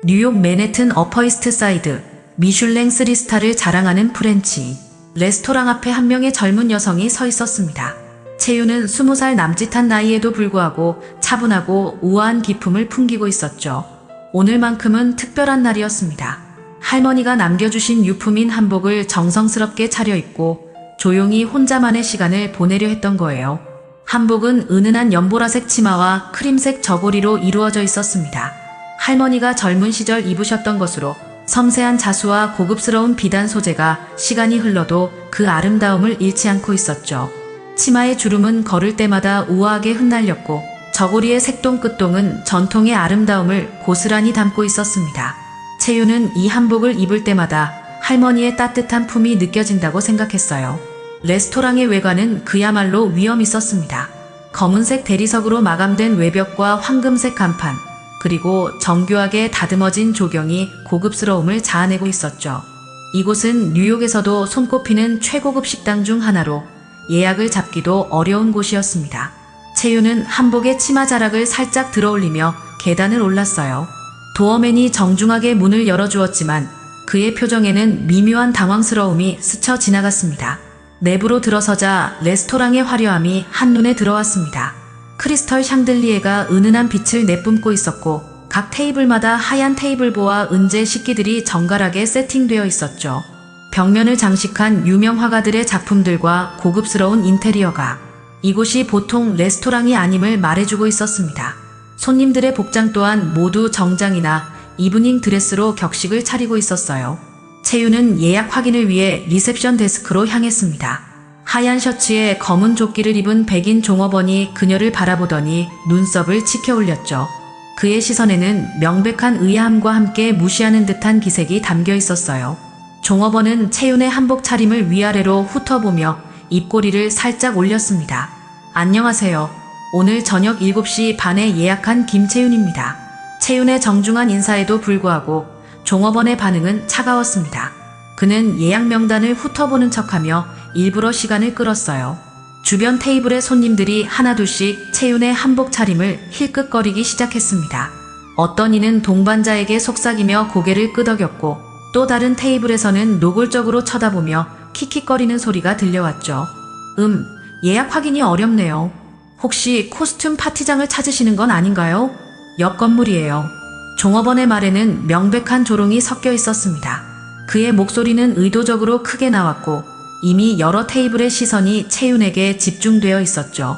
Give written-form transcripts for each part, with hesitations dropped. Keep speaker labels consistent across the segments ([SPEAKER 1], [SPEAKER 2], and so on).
[SPEAKER 1] 뉴욕 맨해튼 어퍼이스트 사이드, 미슐랭 3스타를 자랑하는 프렌치 레스토랑 앞에 한 명의 젊은 여성이 서 있었습니다. 채윤은 20살 남짓한 나이에도 불구하고 차분하고 우아한 기품을 풍기고 있었죠. 오늘만큼은 특별한 날이었습니다. 할머니가 남겨주신 유품인 한복을 정성스럽게 차려입고 조용히 혼자만의 시간을 보내려 했던 거예요. 한복은 은은한 연보라색 치마와 크림색 저고리로 이루어져 있었습니다. 할머니가 젊은 시절 입으셨던 것으로 섬세한 자수와 고급스러운 비단 소재가 시간이 흘러도 그 아름다움을 잃지 않고 있었죠. 치마의 주름은 걸을 때마다 우아하게 흩날렸고 저고리의 색동끝동은 전통의 아름다움을 고스란히 담고 있었습니다. 채윤은 이 한복을 입을 때마다 할머니의 따뜻한 품이 느껴진다고 생각했어요. 레스토랑의 외관은 그야말로 위엄 있었습니다. 검은색 대리석으로 마감된 외벽과 황금색 간판, 그리고 정교하게 다듬어진 조경이 고급스러움을 자아내고 있었죠. 이곳은 뉴욕에서도 손꼽히는 최고급 식당 중 하나로 예약을 잡기도 어려운 곳이었습니다. 채윤은 한복의 치마 자락을 살짝 들어올리며 계단을 올랐어요. 도어맨이 정중하게 문을 열어주었지만 그의 표정에는 미묘한 당황스러움이 스쳐 지나갔습니다. 내부로 들어서자 레스토랑의 화려함이 한눈에 들어왔습니다. 크리스털 샹들리에가 은은한 빛을 내뿜고 있었고 각 테이블마다 하얀 테이블보와 은재 식기들이 정갈하게 세팅되어 있었죠. 벽면을 장식한 유명 화가들의 작품들과 고급스러운 인테리어가 이곳이 보통 레스토랑이 아님을 말해주고 있었습니다. 손님들의 복장 또한 모두 정장이나 이브닝 드레스로 격식을 차리고 있었어요. 채윤은 예약 확인을 위해 리셉션 데스크로 향했습니다. 하얀 셔츠에 검은 조끼를 입은 백인 종업원이 그녀를 바라보더니 눈썹을 치켜 올렸죠. 그의 시선에는 명백한 의아함과 함께 무시하는 듯한 기색이 담겨 있었어요. 종업원은 채윤의 한복 차림을 위아래로 훑어보며 입꼬리를 살짝 올렸습니다. 안녕하세요. 오늘 저녁 7시 반에 예약한 김채윤입니다. 채윤의 정중한 인사에도 불구하고 종업원의 반응은 차가웠습니다. 그는 예약 명단을 훑어보는 척하며 일부러 시간을 끌었어요. 주변 테이블의 손님들이 하나둘씩 채윤의 한복 차림을 힐끗거리기 시작했습니다. 어떤 이는 동반자에게 속삭이며 고개를 끄덕였고 또 다른 테이블에서는 노골적으로 쳐다보며 킥킥거리는 소리가 들려왔죠. 예약 확인이 어렵네요. 혹시 코스튬 파티장을 찾으시는 건 아닌가요? 옆 건물이에요. 종업원의 말에는 명백한 조롱이 섞여 있었습니다. 그의 목소리는 의도적으로 크게 나왔고 이미 여러 테이블의 시선이 채윤에게 집중되어 있었죠.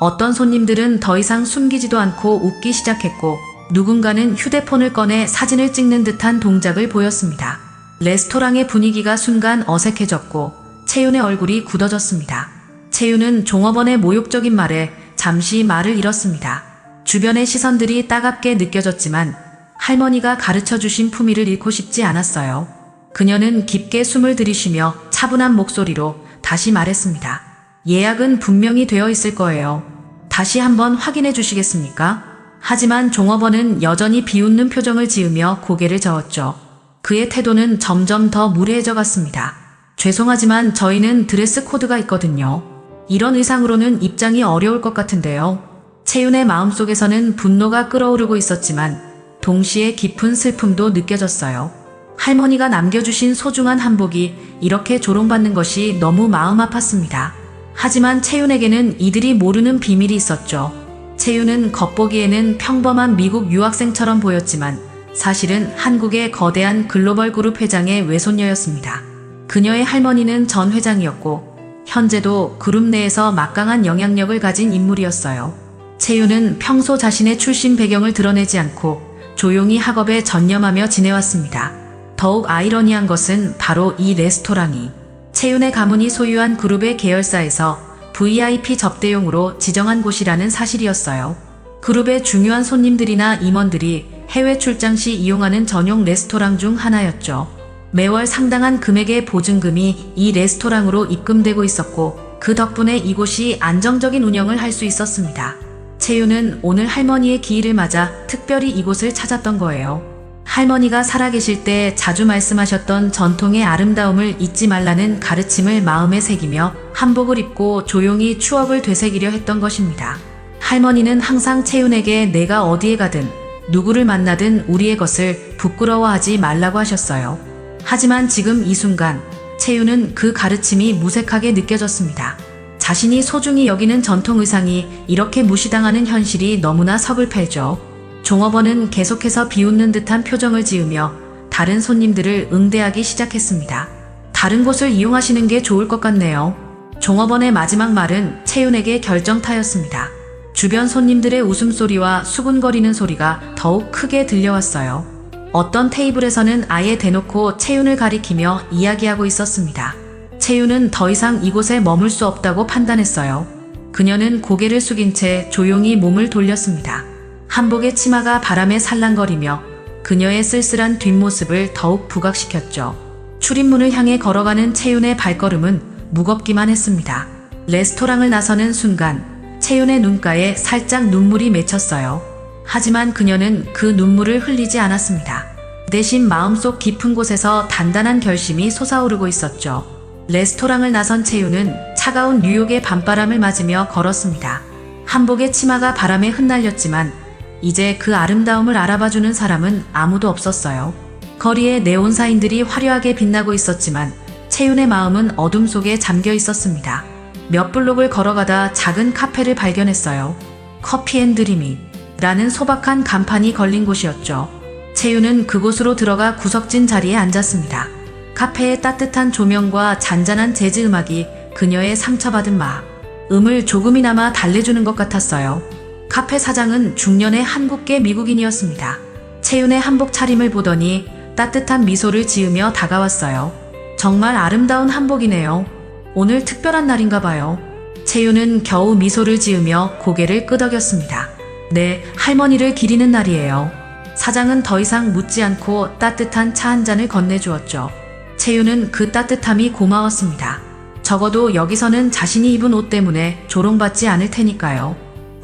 [SPEAKER 1] 어떤 손님들은 더 이상 숨기지도 않고 웃기 시작했고 누군가는 휴대폰을 꺼내 사진을 찍는 듯한 동작을 보였습니다. 레스토랑의 분위기가 순간 어색해졌고 채윤의 얼굴이 굳어졌습니다. 채윤은 종업원의 모욕적인 말에 잠시 말을 잃었습니다. 주변의 시선들이 따갑게 느껴졌지만 할머니가 가르쳐주신 품위를 잃고 싶지 않았어요. 그녀는 깊게 숨을 들이쉬며 차분한 목소리로 다시 말했습니다. 예약은 분명히 되어 있을 거예요. 다시 한번 확인해 주시겠습니까? 하지만 종업원은 여전히 비웃는 표정을 지으며 고개를 저었죠. 그의 태도는 점점 더 무례해져 갔습니다. 죄송하지만 저희는 드레스 코드가 있거든요. 이런 의상으로는 입장이 어려울 것 같은데요. 채윤의 마음속에서는 분노가 끓어오르고 있었지만 동시에 깊은 슬픔도 느껴졌어요. 할머니가 남겨주신 소중한 한복이 이렇게 조롱받는 것이 너무 마음 아팠습니다. 하지만 채윤에게는 이들이 모르는 비밀이 있었죠. 채윤은 겉보기에는 평범한 미국 유학생처럼 보였지만 사실은 한국의 거대한 글로벌 그룹 회장의 외손녀였습니다. 그녀의 할머니는 전 회장이었고 현재도 그룹 내에서 막강한 영향력을 가진 인물이었어요. 채윤은 평소 자신의 출신 배경을 드러내지 않고 조용히 학업에 전념하며 지내왔습니다. 더욱 아이러니한 것은 바로 이 레스토랑이 채윤의 가문이 소유한 그룹의 계열사에서 VIP 접대용으로 지정한 곳이라는 사실이었어요. 그룹의 중요한 손님들이나 임원들이 해외 출장 시 이용하는 전용 레스토랑 중 하나였죠. 매월 상당한 금액의 보증금이 이 레스토랑으로 입금되고 있었고 그 덕분에 이곳이 안정적인 운영을 할 수 있었습니다. 채윤은 오늘 할머니의 기일을 맞아 특별히 이곳을 찾았던 거예요. 할머니가 살아계실 때 자주 말씀하셨던 전통의 아름다움을 잊지 말라는 가르침을 마음에 새기며 한복을 입고 조용히 추억을 되새기려 했던 것입니다. 할머니는 항상 채윤에게 내가 어디에 가든 누구를 만나든 우리의 것을 부끄러워하지 말라고 하셨어요. 하지만 지금 이 순간 채유는 그 가르침이 무색하게 느껴졌습니다. 자신이 소중히 여기는 전통 의상이 이렇게 무시당하는 현실이 너무나 서글프죠. 종업원은 계속해서 비웃는 듯한 표정을 지으며 다른 손님들을 응대하기 시작했습니다. 다른 곳을 이용하시는 게 좋을 것 같네요. 종업원의 마지막 말은 채윤에게 결정타였습니다. 주변 손님들의 웃음소리와 수군거리는 소리가 더욱 크게 들려왔어요. 어떤 테이블에서는 아예 대놓고 채윤을 가리키며 이야기하고 있었습니다. 채윤은 더 이상 이곳에 머물 수 없다고 판단했어요. 그녀는 고개를 숙인 채 조용히 몸을 돌렸습니다. 한복의 치마가 바람에 살랑거리며 그녀의 쓸쓸한 뒷모습을 더욱 부각시켰죠. 출입문을 향해 걸어가는 채윤의 발걸음은 무겁기만 했습니다. 레스토랑을 나서는 순간 채윤의 눈가에 살짝 눈물이 맺혔어요. 하지만 그녀는 그 눈물을 흘리지 않았습니다. 대신 마음속 깊은 곳에서 단단한 결심이 솟아오르고 있었죠. 레스토랑을 나선 채윤은 차가운 뉴욕의 밤바람을 맞으며 걸었습니다. 한복의 치마가 바람에 흩날렸지만 이제 그 아름다움을 알아봐주는 사람은 아무도 없었어요. 거리에 네온사인들이 화려하게 빛나고 있었지만 채윤의 마음은 어둠 속에 잠겨 있었습니다. 몇 블록을 걸어가다 작은 카페를 발견했어요. 커피앤드리미라는 소박한 간판이 걸린 곳이었죠. 채윤은 그곳으로 들어가 구석진 자리에 앉았습니다. 카페의 따뜻한 조명과 잔잔한 재즈 음악이 그녀의 상처받은 마음을 조금이나마 달래주는 것 같았어요. 카페 사장은 중년의 한국계 미국인이었습니다. 채윤의 한복 차림을 보더니 따뜻한 미소를 지으며 다가왔어요. 정말 아름다운 한복이네요. 오늘 특별한 날인가 봐요. 채윤은 겨우 미소를 지으며 고개를 끄덕였습니다. 네, 할머니를 기리는 날이에요. 사장은 더 이상 묻지 않고 따뜻한 차 한 잔을 건네주었죠. 채윤은 그 따뜻함이 고마웠습니다. 적어도 여기서는 자신이 입은 옷 때문에 조롱받지 않을 테니까요.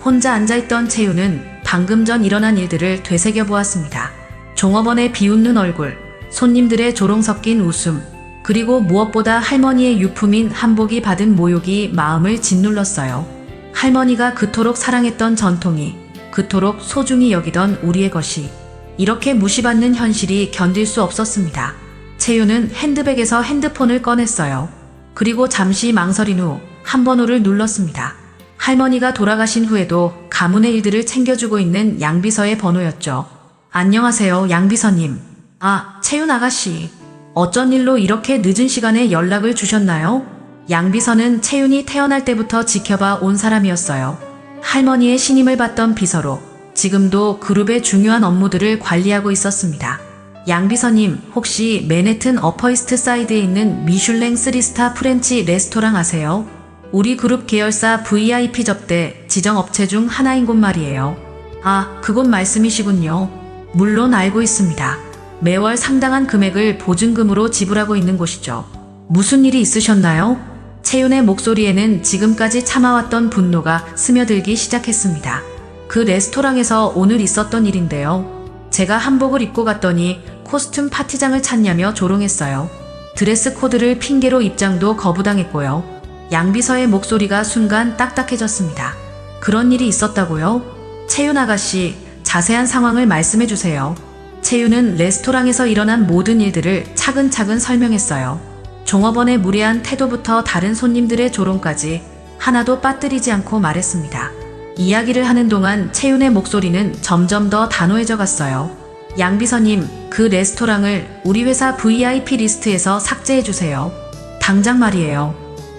[SPEAKER 1] 혼자 앉아있던 채윤은 방금 전 일어난 일들을 되새겨보았습니다. 종업원의 비웃는 얼굴, 손님들의 조롱 섞인 웃음, 그리고 무엇보다 할머니의 유품인 한복이 받은 모욕이 마음을 짓눌렀어요. 할머니가 그토록 사랑했던 전통이, 그토록 소중히 여기던 우리의 것이 이렇게 무시받는 현실이 견딜 수 없었습니다. 채윤은 핸드백에서 핸드폰을 꺼냈어요. 그리고 잠시 망설인 후 한 번호를 눌렀습니다. 할머니가 돌아가신 후에도 가문의 일들을 챙겨주고 있는 양비서의 번호였죠. 안녕하세요, 양비서님. 아, 채윤 아가씨. 어쩐 일로 이렇게 늦은 시간에 연락을 주셨나요? 양비서는 채윤이 태어날 때부터 지켜봐 온 사람이었어요. 할머니의 신임을 받던 비서로 지금도 그룹의 중요한 업무들을 관리하고 있었습니다. 양비서님, 혹시 맨해튼 어퍼이스트 사이드에 있는 미슐랭 3스타 프렌치 레스토랑 아세요? 우리 그룹 계열사 VIP 접대 지정 업체 중 하나인 곳 말이에요. 아, 그곳 말씀이시군요. 물론 알고 있습니다. 매월 상당한 금액을 보증금으로 지불하고 있는 곳이죠. 무슨 일이 있으셨나요? 채윤의 목소리에는 지금까지 참아왔던 분노가 스며들기 시작했습니다. 그 레스토랑에서 오늘 있었던 일인데요. 제가 한복을 입고 갔더니 코스튬 파티장을 찾냐며 조롱했어요. 드레스 코드를 핑계로 입장도 거부당했고요. 양비서의 목소리가 순간 딱딱해졌습니다. 그런 일이 있었다고요? 채윤 아가씨, 자세한 상황을 말씀해 주세요. 채윤은 레스토랑에서 일어난 모든 일들을 차근차근 설명했어요. 종업원의 무례한 태도부터 다른 손님들의 조롱까지 하나도 빠뜨리지 않고 말했습니다. 이야기를 하는 동안 채윤의 목소리는 점점 더 단호해져 갔어요. 양비서님, 그 레스토랑을 우리 회사 VIP 리스트에서 삭제해 주세요. 당장 말이에요.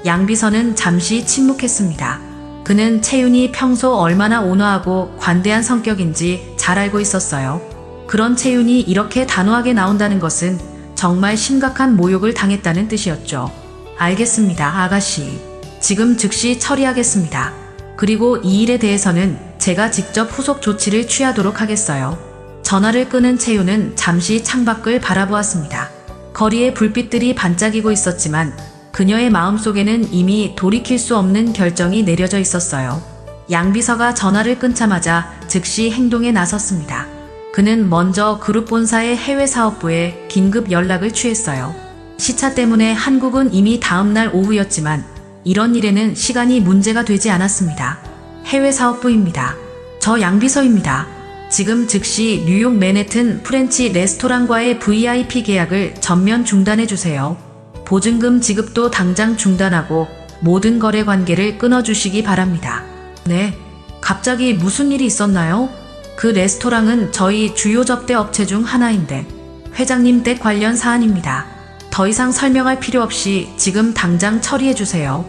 [SPEAKER 1] 양비서는 잠시 침묵했습니다. 그는 채윤이 평소 얼마나 온화하고 관대한 성격인지 잘 알고 있었어요. 그런 채윤이 이렇게 단호하게 나온다는 것은 정말 심각한 모욕을 당했다는 뜻이었죠. 알겠습니다, 아가씨. 지금 즉시 처리하겠습니다. 그리고 이 일에 대해서는 제가 직접 후속 조치를 취하도록 하겠어요. 전화를 끄는 채윤은 잠시 창밖을 바라보았습니다. 거리에 불빛들이 반짝이고 있었지만 그녀의 마음속에는 이미 돌이킬 수 없는 결정이 내려져 있었어요. 양비서가 전화를 끊자마자 즉시 행동에 나섰습니다. 그는 먼저 그룹 본사의 해외 사업부에 긴급 연락을 취했어요. 시차 때문에 한국은 이미 다음날 오후였지만 이런 일에는 시간이 문제가 되지 않았습니다. 해외 사업부입니다. 저 양비서입니다. 지금 즉시 뉴욕 맨해튼 프렌치 레스토랑과의 VIP 계약을 전면 중단해주세요. 보증금 지급도 당장 중단하고 모든 거래 관계를 끊어주시기 바랍니다. 네. 갑자기 무슨 일이 있었나요? 그 레스토랑은 저희 주요 접대 업체 중 하나인데 회장님 댁 관련 사안입니다. 더 이상 설명할 필요 없이 지금 당장 처리해주세요.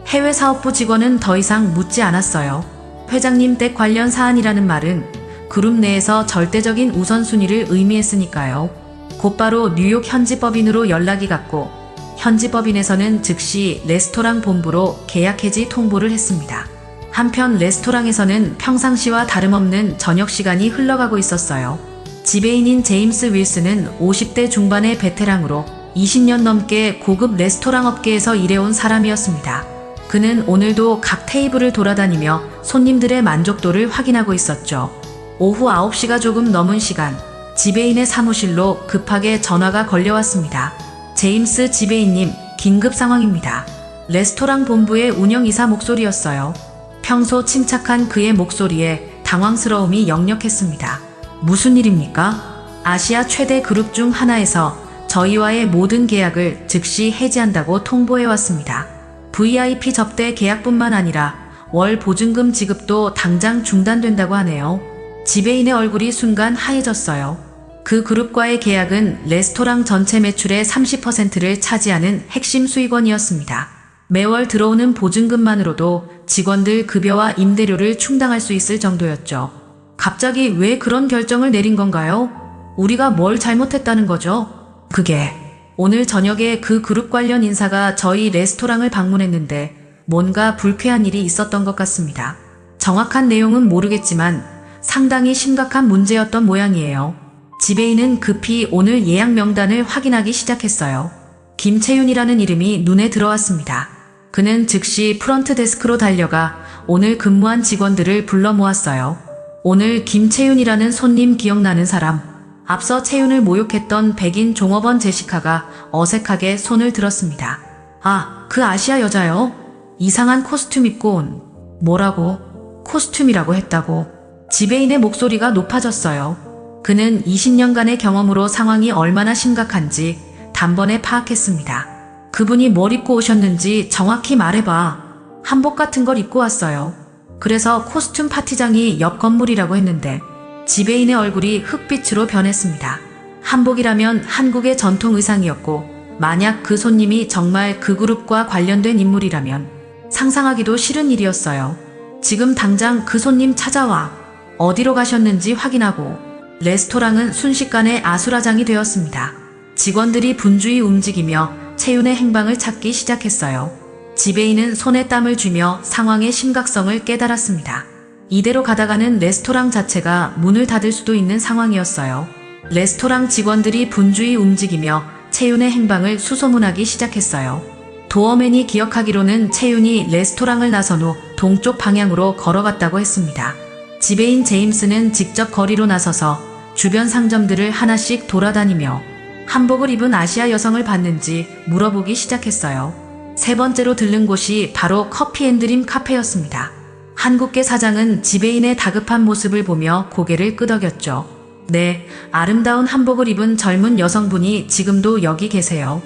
[SPEAKER 1] 해외 사업부 직원은 더 이상 묻지 않았어요. 회장님 댁 관련 사안이라는 말은 그룹 내에서 절대적인 우선순위를 의미했으니까요. 곧바로 뉴욕 현지법인으로 연락이 갔고 현지법인에서는 즉시 레스토랑 본부로 계약 해지 통보를 했습니다. 한편 레스토랑에서는 평상시와 다름없는 저녁 시간이 흘러가고 있었어요. 지배인인 제임스 윌슨은 50대 중반의 베테랑으로 20년 넘게 고급 레스토랑 업계에서 일해온 사람이었습니다. 그는 오늘도 각 테이블을 돌아다니며 손님들의 만족도를 확인하고 있었죠. 오후 9시가 조금 넘은 시간, 지배인의 사무실로 급하게 전화가 걸려왔습니다. 제임스 지배인님, 긴급 상황입니다. 레스토랑 본부의 운영이사 목소리였어요. 평소 침착한 그의 목소리에 당황스러움이 역력했습니다. 무슨 일입니까? 아시아 최대 그룹 중 하나에서 저희와의 모든 계약을 즉시 해지한다고 통보해왔습니다. VIP 접대 계약뿐만 아니라 월 보증금 지급도 당장 중단된다고 하네요. 지배인의 얼굴이 순간 하얘졌어요. 그 그룹과의 계약은 레스토랑 전체 매출의 30%를 차지하는 핵심 수익원이었습니다. 매월 들어오는 보증금만으로도 직원들 급여와 임대료를 충당할 수 있을 정도였죠. 갑자기 왜 그런 결정을 내린 건가요? 우리가 뭘 잘못했다는 거죠? 그게 오늘 저녁에 그 그룹 관련 인사가 저희 레스토랑을 방문했는데 뭔가 불쾌한 일이 있었던 것 같습니다. 정확한 내용은 모르겠지만 상당히 심각한 문제였던 모양이에요. 지배인은 급히 오늘 예약 명단을 확인하기 시작했어요. 김채윤이라는 이름이 눈에 들어왔습니다. 그는 즉시 프런트 데스크로 달려가 오늘 근무한 직원들을 불러 모았어요. 오늘 김채윤이라는 손님 기억나는 사람? 앞서 채윤을 모욕했던 백인 종업원 제시카가 어색하게 손을 들었습니다. 아, 그 아시아 여자요? 이상한 코스튬 입고 온. 뭐라고? 코스튬이라고 했다고. 지배인의 목소리가 높아졌어요. 그는 20년간의 경험으로 상황이 얼마나 심각한지 단번에 파악했습니다. 그분이 뭘 입고 오셨는지 정확히 말해봐. 한복 같은 걸 입고 왔어요. 그래서 코스튬 파티장이 옆 건물이라고 했는데 지배인의 얼굴이 흑빛으로 변했습니다. 한복이라면 한국의 전통 의상이었고 만약 그 손님이 정말 그 그룹과 관련된 인물이라면 상상하기도 싫은 일이었어요. 지금 당장 그 손님 찾아와. 어디로 가셨는지 확인하고. 레스토랑은 순식간에 아수라장이 되었습니다. 직원들이 분주히 움직이며 채윤의 행방을 찾기 시작했어요. 지배인은 손에 땀을 쥐며 상황의 심각성을 깨달았습니다. 이대로 가다가는 레스토랑 자체가 문을 닫을 수도 있는 상황이었어요. 레스토랑 직원들이 분주히 움직이며 채윤의 행방을 수소문하기 시작했어요. 도어맨이 기억하기로는 채윤이 레스토랑을 나선 후 동쪽 방향으로 걸어갔다고 했습니다. 지배인 제임스는 직접 거리로 나서서 주변 상점들을 하나씩 돌아다니며 한복을 입은 아시아 여성을 봤는지 물어보기 시작했어요. 세 번째로 들른 곳이 바로 커피앤드림 카페였습니다. 한국계 사장은 지배인의 다급한 모습을 보며 고개를 끄덕였죠. 네, 아름다운 한복을 입은 젊은 여성분이 지금도 여기 계세요.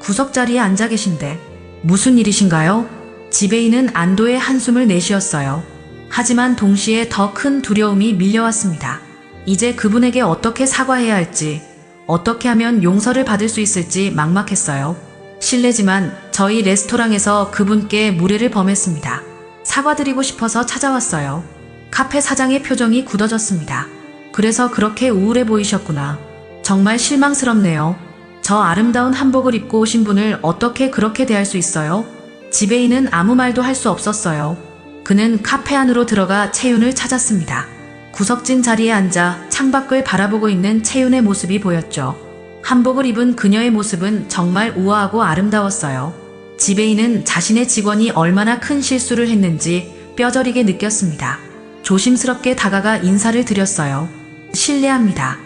[SPEAKER 1] 구석자리에 앉아 계신데 무슨 일이신가요? 지배인은 안도의 한숨을 내쉬었어요. 하지만 동시에 더 큰 두려움이 밀려왔습니다. 이제 그분에게 어떻게 사과해야 할지, 어떻게 하면 용서를 받을 수 있을지 막막했어요. 실례지만 저희 레스토랑에서 그분께 무례를 범했습니다. 사과드리고 싶어서 찾아왔어요. 카페 사장의 표정이 굳어졌습니다. 그래서 그렇게 우울해 보이셨구나. 정말 실망스럽네요. 저 아름다운 한복을 입고 오신 분을 어떻게 그렇게 대할 수 있어요? 지배인은 아무 말도 할 수 없었어요. 그는 카페 안으로 들어가 채윤을 찾았습니다. 구석진 자리에 앉아 창밖을 바라보고 있는 채윤의 모습이 보였죠. 한복을 입은 그녀의 모습은 정말 우아하고 아름다웠어요. 지배인은 자신의 직원이 얼마나 큰 실수를 했는지 뼈저리게 느꼈습니다. 조심스럽게 다가가 인사를 드렸어요. 실례합니다.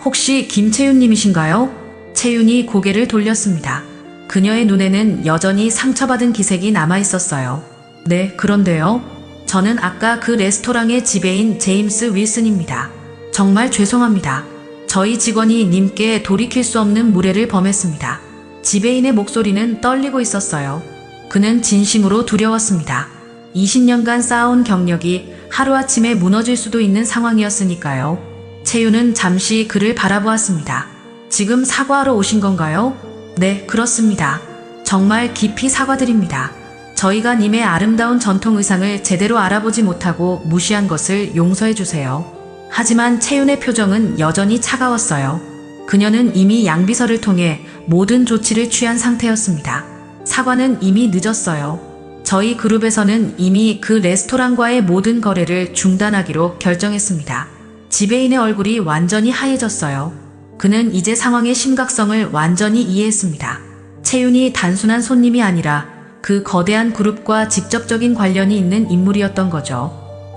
[SPEAKER 1] 혹시 김채윤님이신가요? 채윤이 고개를 돌렸습니다. 그녀의 눈에는 여전히 상처받은 기색이 남아있었어요. 네, 그런데요. 저는 아까 그 레스토랑의 지배인 제임스 윌슨입니다. 정말 죄송합니다. 저희 직원이 님께 돌이킬 수 없는 무례를 범했습니다. 지배인의 목소리는 떨리고 있었어요. 그는 진심으로 두려웠습니다. 20년간 쌓아온 경력이 하루아침에 무너질 수도 있는 상황이었으니까요. 채윤은 잠시 그를 바라보았습니다. 지금 사과하러 오신 건가요? 네, 그렇습니다. 정말 깊이 사과드립니다. 저희가 님의 아름다운 전통 의상을 제대로 알아보지 못하고 무시한 것을 용서해 주세요. 하지만 채윤의 표정은 여전히 차가웠어요. 그녀는 이미 양비서를 통해 모든 조치를 취한 상태였습니다. 사과는 이미 늦었어요. 저희 그룹에서는 이미 그 레스토랑과의 모든 거래를 중단하기로 결정했습니다. 지배인의 얼굴이 완전히 하얘졌어요. 그는 이제 상황의 심각성을 완전히 이해했습니다. 채윤이 단순한 손님이 아니라 그 거대한 그룹과 직접적인 관련이 있는 인물이었던 거죠.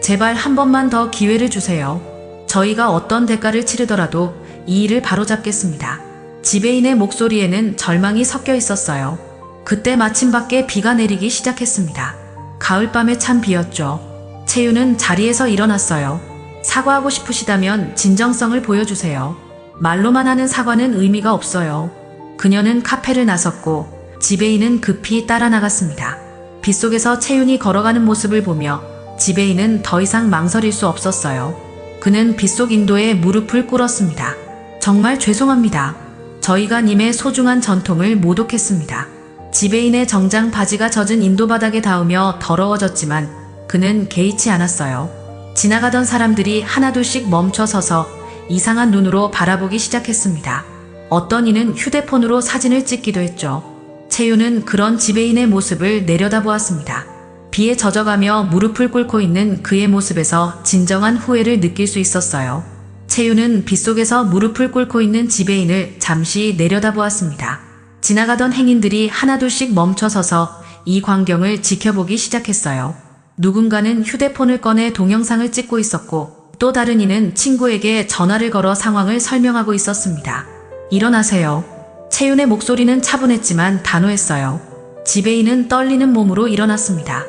[SPEAKER 1] 제발 한 번만 더 기회를 주세요. 저희가 어떤 대가를 치르더라도 이 일을 바로잡겠습니다. 지배인의 목소리에는 절망이 섞여 있었어요. 그때 마침 밖에 비가 내리기 시작했습니다. 가을밤에 찬 비였죠. 채윤은 자리에서 일어났어요. 사과하고 싶으시다면 진정성을 보여주세요. 말로만 하는 사과는 의미가 없어요. 그녀는 카페를 나섰고 지배인은 급히 따라 나갔습니다. 빗속에서 채윤이 걸어가는 모습을 보며 지배인은 더 이상 망설일 수 없었어요. 그는 빗속 인도에 무릎을 꿇었습니다. 정말 죄송합니다. 저희가 님의 소중한 전통을 모독했습니다. 지배인의 정장 바지가 젖은 인도 바닥에 닿으며 더러워졌지만 그는 개의치 않았어요. 지나가던 사람들이 하나둘씩 멈춰서서 이상한 눈으로 바라보기 시작했습니다. 어떤 이는 휴대폰으로 사진을 찍기도 했죠. 채윤은 그런 지배인의 모습을 내려다보았습니다. 비에 젖어가며 무릎을 꿇고 있는 그의 모습에서 진정한 후회를 느낄 수 있었어요. 채윤은 빗속에서 무릎을 꿇고 있는 지배인을 잠시 내려다보았습니다. 지나가던 행인들이 하나둘씩 멈춰서서 이 광경을 지켜보기 시작했어요. 누군가는 휴대폰을 꺼내 동영상을 찍고 있었고 또 다른 이는 친구에게 전화를 걸어 상황을 설명하고 있었습니다. 일어나세요. 채윤의 목소리는 차분했지만 단호했어요. 지배인은 떨리는 몸으로 일어났습니다.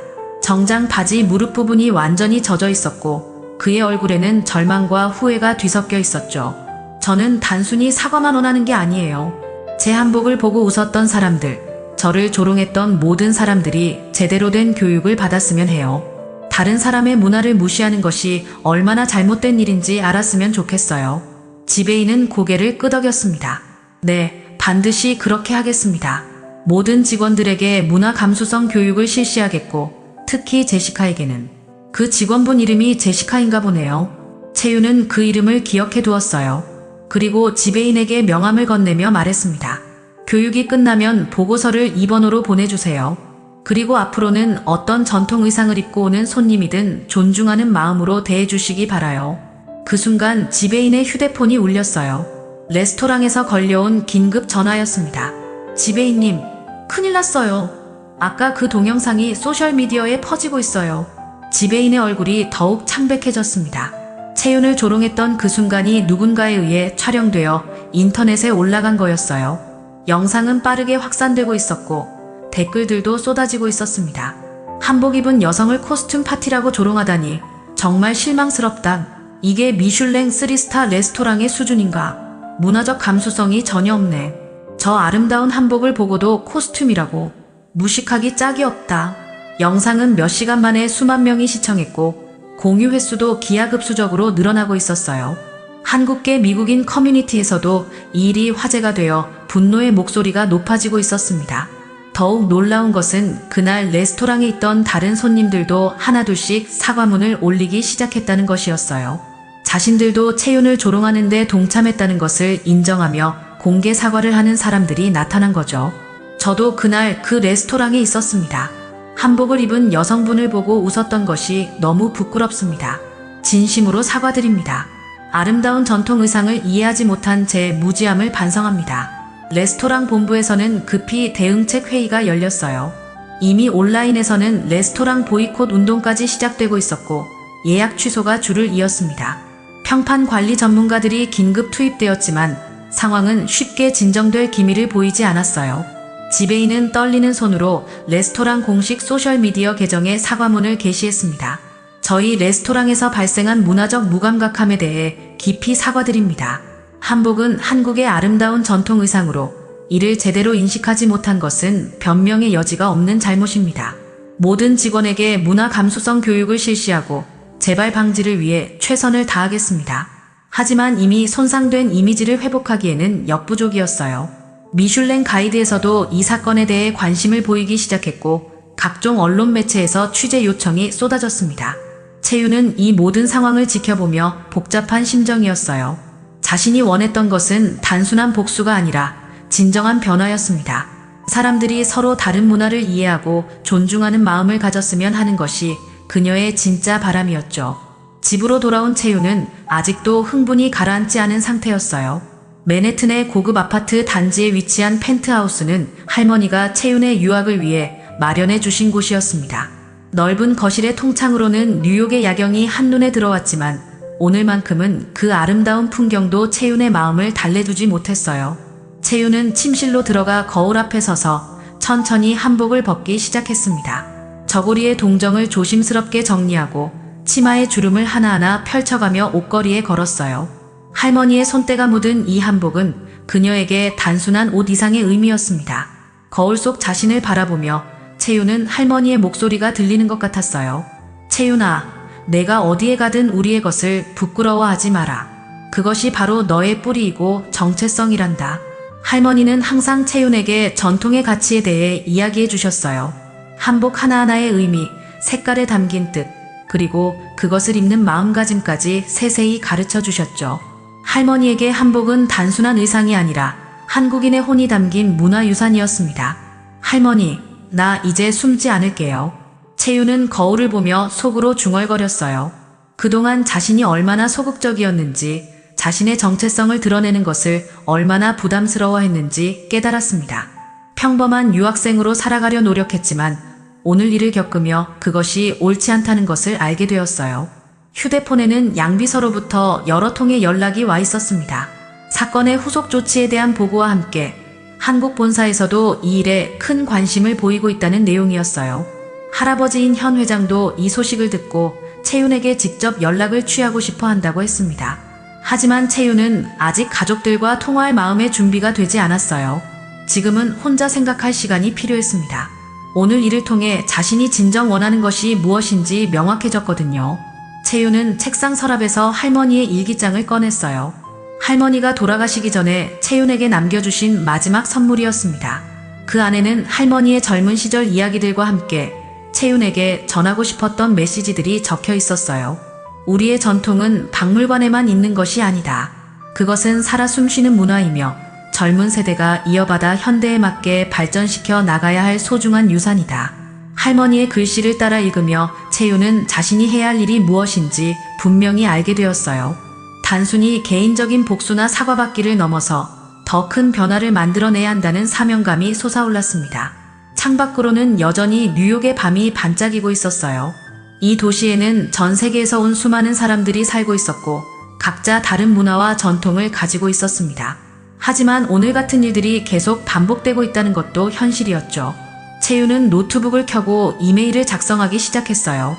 [SPEAKER 1] 정장 바지 무릎 부분이 완전히 젖어 있었고 그의 얼굴에는 절망과 후회가 뒤섞여 있었죠. 저는 단순히 사과만 원하는 게 아니에요. 제 한복을 보고 웃었던 사람들, 저를 조롱했던 모든 사람들이 제대로 된 교육을 받았으면 해요. 다른 사람의 문화를 무시하는 것이 얼마나 잘못된 일인지 알았으면 좋겠어요. 지배인은 고개를 끄덕였습니다. 네, 반드시 그렇게 하겠습니다. 모든 직원들에게 문화 감수성 교육을 실시하겠고 특히 제시카에게는 그 직원분 이름이 제시카인가 보네요. 채윤은 그 이름을 기억해 두었어요. 그리고 지배인에게 명함을 건네며 말했습니다. 교육이 끝나면 보고서를 2번호로 보내주세요. 그리고 앞으로는 어떤 전통 의상을 입고 오는 손님이든 존중하는 마음으로 대해주시기 바라요. 그 순간 지배인의 휴대폰이 울렸어요. 레스토랑에서 걸려온 긴급 전화였습니다. 지배인님, 큰일 났어요. 아까 그 동영상이 소셜미디어에 퍼지고 있어요. 지배인의 얼굴이 더욱 창백해졌습니다. 채윤을 조롱했던 그 순간이 누군가에 의해 촬영되어 인터넷에 올라간 거였어요. 영상은 빠르게 확산되고 있었고 댓글들도 쏟아지고 있었습니다. 한복 입은 여성을 코스튬 파티라고 조롱하다니 정말 실망스럽다. 이게 미슐랭 3스타 레스토랑의 수준인가? 문화적 감수성이 전혀 없네. 저 아름다운 한복을 보고도 코스튬이라고. 무식하기 짝이 없다. 영상은 몇 시간 만에 수만 명이 시청했고 공유 횟수도 기하급수적으로 늘어나고 있었어요. 한국계 미국인 커뮤니티에서도 이 일이 화제가 되어 분노의 목소리가 높아지고 있었습니다. 더욱 놀라운 것은 그날 레스토랑에 있던 다른 손님들도 하나둘씩 사과문을 올리기 시작했다는 것이었어요. 자신들도 채윤을 조롱하는 데 동참했다는 것을 인정하며 공개 사과를 하는 사람들이 나타난 거죠. 저도 그날 그 레스토랑에 있었습니다. 한복을 입은 여성분을 보고 웃었던 것이 너무 부끄럽습니다. 진심으로 사과드립니다. 아름다운 전통 의상을 이해하지 못한 제 무지함을 반성합니다. 레스토랑 본부에서는 급히 대응책 회의가 열렸어요. 이미 온라인에서는 레스토랑 보이콧 운동까지 시작되고 있었고 예약 취소가 줄을 이었습니다. 평판 관리 전문가들이 긴급 투입되었지만 상황은 쉽게 진정될 기미를 보이지 않았어요. 지배인은 떨리는 손으로 레스토랑 공식 소셜미디어 계정에 사과문을 게시했습니다. 저희 레스토랑에서 발생한 문화적 무감각함에 대해 깊이 사과드립니다. 한복은 한국의 아름다운 전통 의상으로 이를 제대로 인식하지 못한 것은 변명의 여지가 없는 잘못입니다. 모든 직원에게 문화 감수성 교육을 실시하고 재발 방지를 위해 최선을 다하겠습니다. 하지만 이미 손상된 이미지를 회복하기에는 역부족이었어요. 미슐랭 가이드에서도 이 사건에 대해 관심을 보이기 시작했고 각종 언론 매체에서 취재 요청이 쏟아졌습니다. 채유는 이 모든 상황을 지켜보며 복잡한 심정이었어요. 자신이 원했던 것은 단순한 복수가 아니라 진정한 변화였습니다. 사람들이 서로 다른 문화를 이해하고 존중하는 마음을 가졌으면 하는 것이 그녀의 진짜 바람이었죠. 집으로 돌아온 채유는 아직도 흥분이 가라앉지 않은 상태였어요. 맨해튼의 고급 아파트 단지에 위치한 펜트하우스는 할머니가 채윤의 유학을 위해 마련해 주신 곳이었습니다. 넓은 거실의 통창으로는 뉴욕의 야경이 한눈에 들어왔지만 오늘만큼은 그 아름다운 풍경도 채윤의 마음을 달래두지 못했어요. 채윤은 침실로 들어가 거울 앞에 서서 천천히 한복을 벗기 시작했습니다. 저고리의 동정을 조심스럽게 정리하고 치마의 주름을 하나하나 펼쳐가며 옷걸이에 걸었어요. 할머니의 손때가 묻은 이 한복은 그녀에게 단순한 옷 이상의 의미였습니다. 거울 속 자신을 바라보며 채윤은 할머니의 목소리가 들리는 것 같았어요. 채윤아, 내가 어디에 가든 우리의 것을 부끄러워하지 마라. 그것이 바로 너의 뿌리이고 정체성이란다. 할머니는 항상 채윤에게 전통의 가치에 대해 이야기해 주셨어요. 한복 하나하나의 의미, 색깔에 담긴 뜻, 그리고 그것을 입는 마음가짐까지 세세히 가르쳐 주셨죠. 할머니에게 한복은 단순한 의상이 아니라 한국인의 혼이 담긴 문화유산이었습니다. 할머니, 나 이제 숨지 않을게요. 채유는 거울을 보며 속으로 중얼거렸어요. 그동안 자신이 얼마나 소극적이었는지, 자신의 정체성을 드러내는 것을 얼마나 부담스러워했는지 깨달았습니다. 평범한 유학생으로 살아가려 노력했지만 오늘 일을 겪으며 그것이 옳지 않다는 것을 알게 되었어요. 휴대폰에는 양비서로부터 여러 통의 연락이 와 있었습니다. 사건의 후속 조치에 대한 보고와 함께 한국 본사에서도 이 일에 큰 관심을 보이고 있다는 내용이었어요. 할아버지인 현 회장도 이 소식을 듣고 채윤에게 직접 연락을 취하고 싶어 한다고 했습니다. 하지만 채윤은 아직 가족들과 통화할 마음의 준비가 되지 않았어요. 지금은 혼자 생각할 시간이 필요했습니다. 오늘 일을 통해 자신이 진정 원하는 것이 무엇인지 명확해졌거든요. 채윤은 책상 서랍에서 할머니의 일기장을 꺼냈어요. 할머니가 돌아가시기 전에 채윤에게 남겨주신 마지막 선물이었습니다. 그 안에는 할머니의 젊은 시절 이야기들과 함께 채윤에게 전하고 싶었던 메시지들이 적혀 있었어요. 우리의 전통은 박물관에만 있는 것이 아니다. 그것은 살아 숨쉬는 문화이며 젊은 세대가 이어받아 현대에 맞게 발전시켜 나가야 할 소중한 유산이다. 할머니의 글씨를 따라 읽으며 채윤은 자신이 해야 할 일이 무엇인지 분명히 알게 되었어요. 단순히 개인적인 복수나 사과받기를 넘어서 더 큰 변화를 만들어내야 한다는 사명감이 솟아올랐습니다. 창밖으로는 여전히 뉴욕의 밤이 반짝이고 있었어요. 이 도시에는 전 세계에서 온 수많은 사람들이 살고 있었고 각자 다른 문화와 전통을 가지고 있었습니다. 하지만 오늘 같은 일들이 계속 반복되고 있다는 것도 현실이었죠. 채윤은 노트북을 켜고 이메일을 작성하기 시작했어요.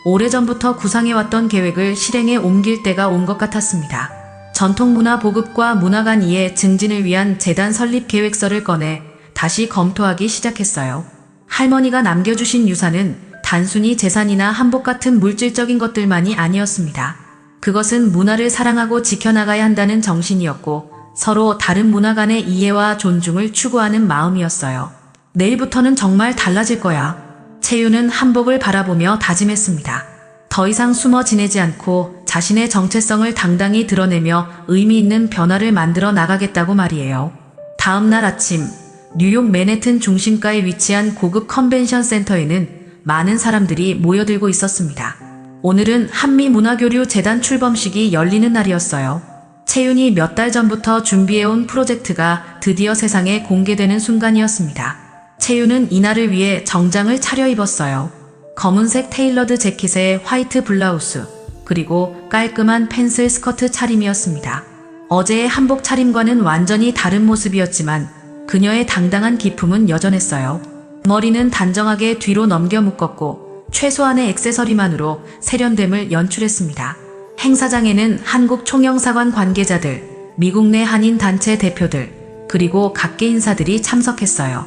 [SPEAKER 1] 오래전부터 구상해왔던 계획을 실행에 옮길 때가 온 것 같았습니다. 전통문화 보급과 문화관 이해 증진을 위한 재단 설립 계획서를 꺼내 다시 검토하기 시작했어요. 할머니가 남겨주신 유산은 단순히 재산이나 한복 같은 물질적인 것들만이 아니었습니다. 그것은 문화를 사랑하고 지켜나가야 한다는 정신이었고 서로 다른 문화 간의 이해와 존중을 추구하는 마음이었어요. 내일부터는 정말 달라질 거야. 채윤은 한복을 바라보며 다짐했습니다. 더 이상 숨어 지내지 않고 자신의 정체성을 당당히 드러내며 의미 있는 변화를 만들어 나가겠다고 말이에요. 다음 날 아침, 뉴욕 맨해튼 중심가에 위치한 고급 컨벤션 센터에는 많은 사람들이 모여들고 있었습니다. 오늘은 한미문화교류 재단 출범식이 열리는 날이었어요. 채윤이 몇 달 전부터 준비해온 프로젝트가 드디어 세상에 공개되는 순간이었습니다. 채윤은 이날을 위해 정장을 차려입었어요. 검은색 테일러드 재킷에 화이트 블라우스, 그리고 깔끔한 펜슬 스커트 차림이었습니다. 어제의 한복 차림과는 완전히 다른 모습이었지만 그녀의 당당한 기품은 여전했어요. 머리는 단정하게 뒤로 넘겨 묶었고 최소한의 액세서리만으로 세련됨을 연출했습니다. 행사장에는 한국 총영사관 관계자들, 미국 내 한인 단체 대표들, 그리고 각계 인사들이 참석했어요.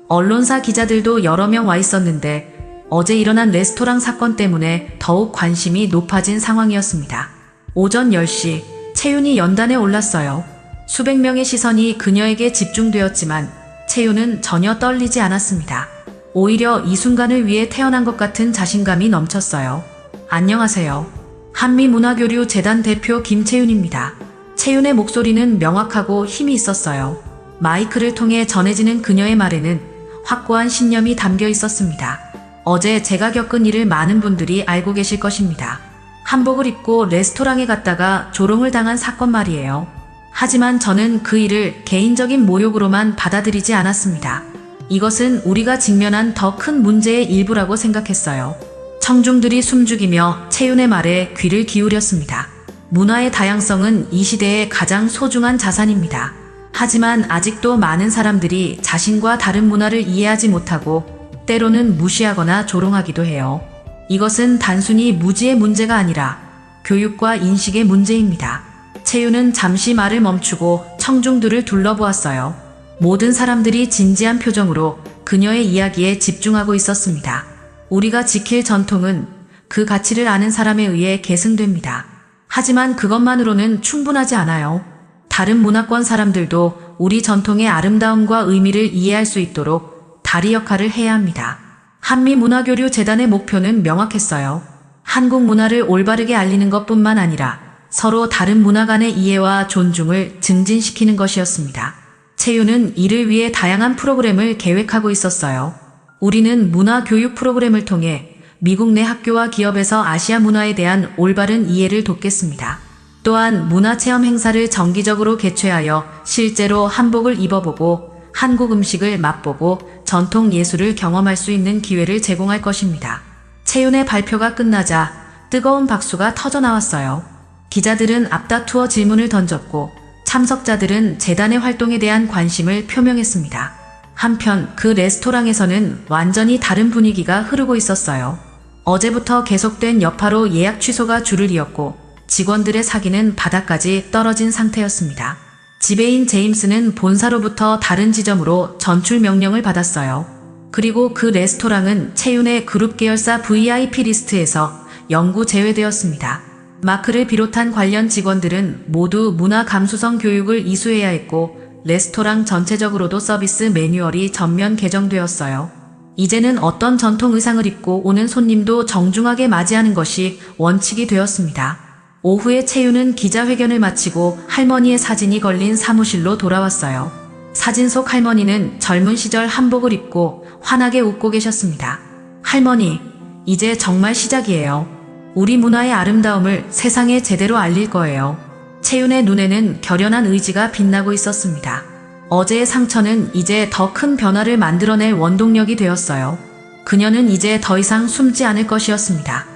[SPEAKER 1] 언론사 기자들도 여러 명 와 있었는데 어제 일어난 레스토랑 사건 때문에 더욱 관심이 높아진 상황이었습니다. 오전 10시 채윤이 연단에 올랐어요. 수백 명의 시선이 그녀에게 집중되었지만 채윤은 전혀 떨리지 않았습니다. 오히려 이 순간을 위해 태어난 것 같은 자신감이 넘쳤어요. 안녕하세요. 한미문화교류재단 대표 김채윤입니다. 채윤의 목소리는 명확하고 힘이 있었어요. 마이크를 통해 전해지는 그녀의 말에는 확고한 신념이 담겨 있었습니다. 어제 제가 겪은 일을 많은 분들이 알고 계실 것입니다. 한복을 입고 레스토랑에 갔다가 조롱을 당한 사건 말이에요. 하지만 저는 그 일을 개인적인 모욕으로만 받아들이지 않았습니다. 이것은 우리가 직면한 더 큰 문제의 일부라고 생각했어요. 청중들이 숨죽이며 채윤의 말에 귀를 기울였습니다. 문화의 다양성은 이 시대의 가장 소중한 자산입니다. 하지만 아직도 많은 사람들이 자신과 다른 문화를 이해하지 못하고 때로는 무시하거나 조롱하기도 해요. 이것은 단순히 무지의 문제가 아니라 교육과 인식의 문제입니다. 채윤은 잠시 말을 멈추고 청중들을 둘러보았어요. 모든 사람들이 진지한 표정으로 그녀의 이야기에 집중하고 있었습니다. 우리가 지킬 전통은 그 가치를 아는 사람에 의해 계승됩니다. 하지만 그것만으로는 충분하지 않아요. 다른 문화권 사람들도 우리 전통의 아름다움과 의미를 이해할 수 있도록 다리 역할을 해야 합니다. 한미문화교류재단의 목표는 명확했어요. 한국 문화를 올바르게 알리는 것뿐만 아니라 서로 다른 문화 간의 이해와 존중을 증진시키는 것이었습니다. 채윤은 이를 위해 다양한 프로그램을 계획하고 있었어요. 우리는 문화교육 프로그램을 통해 미국 내 학교와 기업에서 아시아 문화에 대한 올바른 이해를 돕겠습니다. 또한 문화체험 행사를 정기적으로 개최하여 실제로 한복을 입어보고 한국 음식을 맛보고 전통 예술을 경험할 수 있는 기회를 제공할 것입니다. 채윤의 발표가 끝나자 뜨거운 박수가 터져나왔어요. 기자들은 앞다투어 질문을 던졌고 참석자들은 재단의 활동에 대한 관심을 표명했습니다. 한편 그 레스토랑에서는 완전히 다른 분위기가 흐르고 있었어요. 어제부터 계속된 여파로 예약 취소가 줄을 이었고 직원들의 사기는 바닥까지 떨어진 상태였습니다. 지배인 제임스는 본사로부터 다른 지점으로 전출 명령을 받았어요. 그리고 그 레스토랑은 채윤의 그룹 계열사 VIP 리스트에서 영구 제외되었습니다. 마크를 비롯한 관련 직원들은 모두 문화 감수성 교육을 이수해야 했고 레스토랑 전체적으로도 서비스 매뉴얼이 전면 개정되었어요. 이제는 어떤 전통 의상을 입고 오는 손님도 정중하게 맞이하는 것이 원칙이 되었습니다. 오후에 채윤은 기자회견을 마치고 할머니의 사진이 걸린 사무실로 돌아왔어요. 사진 속 할머니는 젊은 시절 한복을 입고 환하게 웃고 계셨습니다. 할머니, 이제 정말 시작이에요. 우리 문화의 아름다움을 세상에 제대로 알릴 거예요. 채윤의 눈에는 결연한 의지가 빛나고 있었습니다. 어제의 상처는 이제 더 큰 변화를 만들어낼 원동력이 되었어요. 그녀는 이제 더 이상 숨지 않을 것이었습니다.